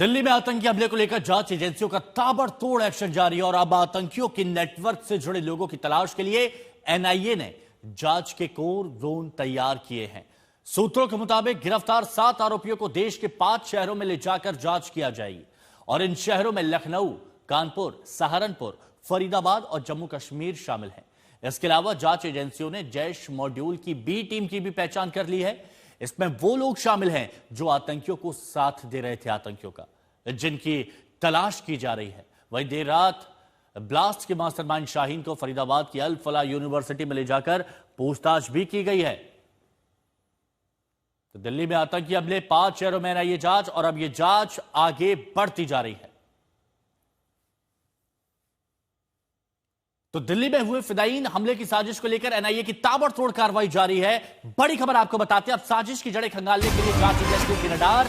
दिल्ली में आतंकी हमले को लेकर जांच एजेंसियों का ताबड़तोड़ एक्शन जारी है और अब आतंकियों के नेटवर्क से जुड़े लोगों की तलाश के लिए एनआईए ने जांच के कोर जोन तैयार किए हैं। सूत्रों के मुताबिक गिरफ्तार 7 आरोपियों को देश के 5 शहरों में ले जाकर जांच किया जाएगी और इन शहरों में लखनऊ, कानपुर, सहारनपुर, फरीदाबाद और जम्मू कश्मीर शामिल हैं। इसके अलावा जांच एजेंसियों ने जैश मॉड्यूल की बी टीम की भी पहचान कर ली है। इसमें वो लोग शामिल हैं जो आतंकियों को साथ दे रहे थे, आतंकियों का जिनकी तलाश की जा रही है। वहीं देर रात ब्लास्ट के मास्टरमाइंड शाहीन को फरीदाबाद की अल फलाह यूनिवर्सिटी में ले जाकर पूछताछ भी की गई है। तो दिल्ली में आतंकी हमले 5 शहरों में एनआईए जांच और अब यह जांच आगे बढ़ती जा रही है। तो दिल्ली में हुए फिदायीन हमले की साजिश को लेकर एनआईए की ताबड़तोड़ कार्रवाई जारी है। बड़ी खबर आपको बताते हैं, अब साजिश की जड़ें खंगालने के लिए जांच एजेंसियों के रडार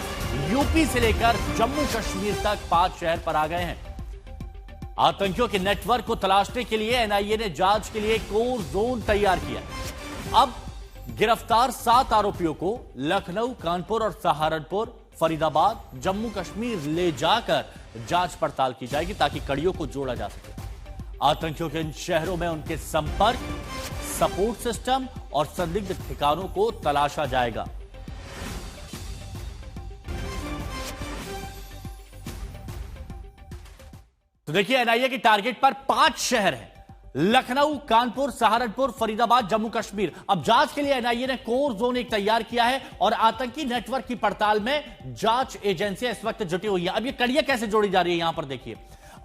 यूपी से लेकर जम्मू कश्मीर तक 5 शहर पर आ गए हैं। आतंकियों के नेटवर्क को तलाशने के लिए एनआईए ने जांच के लिए कोर जोन तैयार किया। अब गिरफ्तार 7 आरोपियों को लखनऊ, कानपुर और सहारनपुर, फरीदाबाद, जम्मू कश्मीर ले जाकर जांच पड़ताल की जाएगी ताकि कड़ियों को जोड़ा जा सके। आतंकियों के इन शहरों में उनके संपर्क, सपोर्ट सिस्टम और संदिग्ध ठिकानों को तलाशा जाएगा। तो देखिए, एनआईए के टारगेट पर 5 शहर हैं, लखनऊ, कानपुर, सहारनपुर, फरीदाबाद, जम्मू कश्मीर। अब जांच के लिए एनआईए ने कोर जोन एक तैयार किया है और आतंकी नेटवर्क की पड़ताल में जांच एजेंसियां इस वक्त जुटी हुई हैं। अब ये कड़ियां कैसे जोड़ी जा रही है, यहां पर देखिए,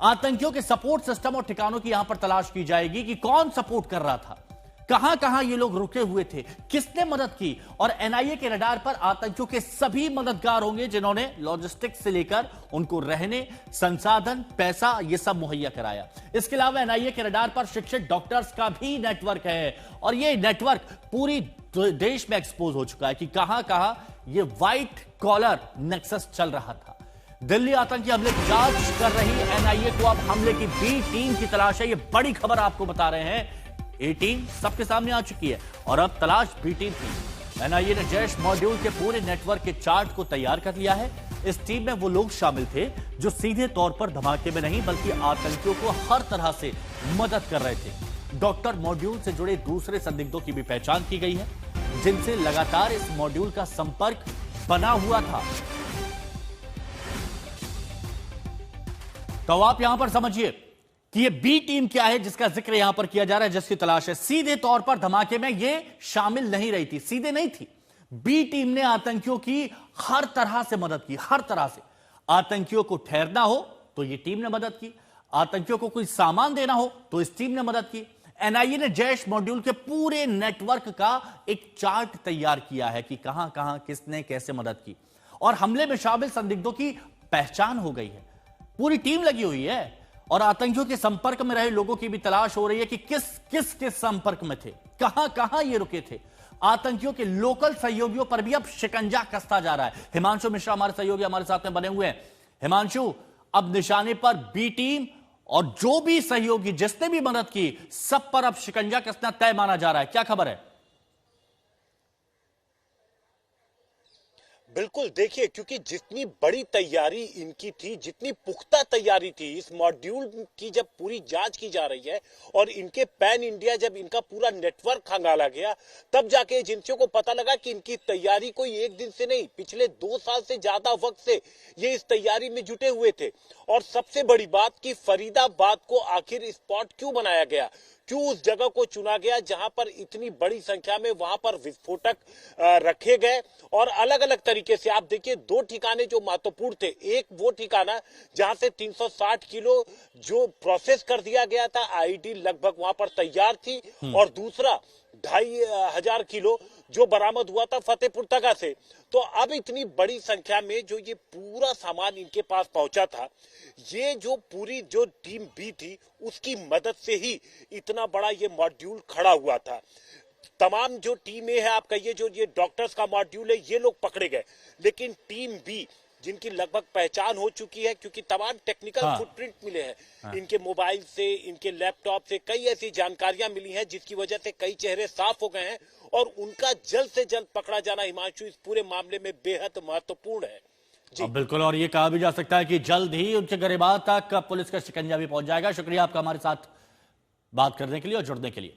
आतंकियों के सपोर्ट सिस्टम और ठिकानों की यहां पर तलाश की जाएगी कि कौन सपोर्ट कर रहा था, कहां कहां ये लोग रुके हुए थे, किसने मदद की। और एनआईए के रडार पर आतंकियों के सभी मददगार होंगे जिन्होंने लॉजिस्टिक्स से लेकर उनको रहने, संसाधन, पैसा ये सब मुहैया कराया। इसके अलावा एनआईए के रडार पर शिक्षित डॉक्टर्स का भी नेटवर्क है और ये नेटवर्क पूरी देश में एक्सपोज हो चुका है कि कहां कहां ये व्हाइट कॉलर नेक्सस चल रहा था। दिल्ली आतंकी हमले की जांच कर रही एनआईए को अब हमले की बी टीम की तलाश है। ये बड़ी खबर आपको बता रहे हैं। ए टीम सबके सामने आ चुकी है और अब तलाश बी टीम की। एनआईए ने जैश मॉड्यूल के पूरे नेटवर्क के चार्ट को तैयार कर लिया है। इस टीम में वो लोग शामिल थे जो सीधे तौर पर धमाके में नहीं बल्कि आतंकियों को हर तरह से मदद कर रहे थे। डॉक्टर मॉड्यूल से जुड़े दूसरे संदिग्धों की भी पहचान की गई है जिनसे लगातार इस मॉड्यूल का संपर्क बना हुआ था। तो आप यहां पर समझिए कि ये बी टीम क्या है जिसका जिक्र यहां पर किया जा रहा है, जिसकी तलाश है। सीधे तौर पर धमाके में ये शामिल नहीं रही थी, सीधे नहीं थी। बी टीम ने आतंकियों की हर तरह से मदद की, हर तरह से। आतंकियों को ठहरना हो तो ये टीम ने मदद की, आतंकियों को कोई सामान देना हो तो इस टीम ने मदद की। एनआईए ने जैश मॉड्यूल के पूरे नेटवर्क का एक चार्ट तैयार किया है कि कहां कहां किसने कैसे मदद की और हमले में शामिल संदिग्धों की पहचान हो गई है। पूरी टीम लगी हुई है और आतंकियों के संपर्क में रहे लोगों की भी तलाश हो रही है कि किस किस के संपर्क में थे, कहां कहां ये रुके थे। आतंकियों के लोकल सहयोगियों पर भी अब शिकंजा कसता जा रहा है। हिमांशु मिश्रा हमारे सहयोगी हमारे साथ में बने हुए हैं। हिमांशु, अब निशाने पर बी टीम और जो भी सहयोगी जिसने भी मदद की सब पर अब शिकंजा कसना तय माना जा रहा है, क्या खबर है? बिल्कुल, देखिए, क्योंकि जितनी बड़ी तैयारी इनकी थी, जितनी पुख्ता तैयारी थी इस मॉड्यूल की, जब पूरी जांच की जा रही है और इनके पैन इंडिया जब इनका पूरा नेटवर्क खंगाला गया, तब जाके एजेंसियों को पता लगा कि इनकी तैयारी कोई एक दिन से नहीं, पिछले 2 साल से ज्यादा वक्त से ये इस तैयारी में जुटे हुए थे। और सबसे बड़ी बात कि फरीदाबाद को आखिर स्पॉट क्यों बनाया गया, क्यों उस जगह को चुना गया जहां पर इतनी बड़ी संख्या में वहां पर विस्फोटक रखे गए। और अलग अलग तरीके से आप देखिए, 2 ठिकाने जो महत्वपूर्ण थे, एक वो ठिकाना जहां से 360 किलो जो प्रोसेस कर दिया गया था, आईईडी लगभग वहां पर तैयार थी, और दूसरा 2500 किलो जो बरामद हुआ था फतेहपुर तगा से। तो अब इतनी बड़ी संख्या में जो ये पूरा सामान इनके पास पहुंचा था, ये जो पूरी जो टीम बी थी उसकी मदद से ही इतना बड़ा ये मॉड्यूल खड़ा हुआ था। तमाम जो टीमें हैं, आप कहिए जो ये डॉक्टर्स का मॉड्यूल है, ये लोग पकड़े गए, लेकिन टीम बी जिनकी लगभग पहचान हो चुकी है क्योंकि तमाम टेक्निकल फुटप्रिंट मिले हैं, इनके मोबाइल से, इनके लैपटॉप से कई ऐसी जानकारियां मिली हैं जिसकी वजह से कई चेहरे साफ हो गए हैं और उनका जल्द से जल्द पकड़ा जाना हिमांशु इस पूरे मामले में बेहद महत्वपूर्ण है। बिल्कुल, और ये कहा भी जा सकता है कि जल्द ही उनके गिरबान तक पुलिस का शिकंजा भी पहुंच जाएगा। शुक्रिया आपका हमारे साथ बात करने के लिए और जुड़ने के लिए।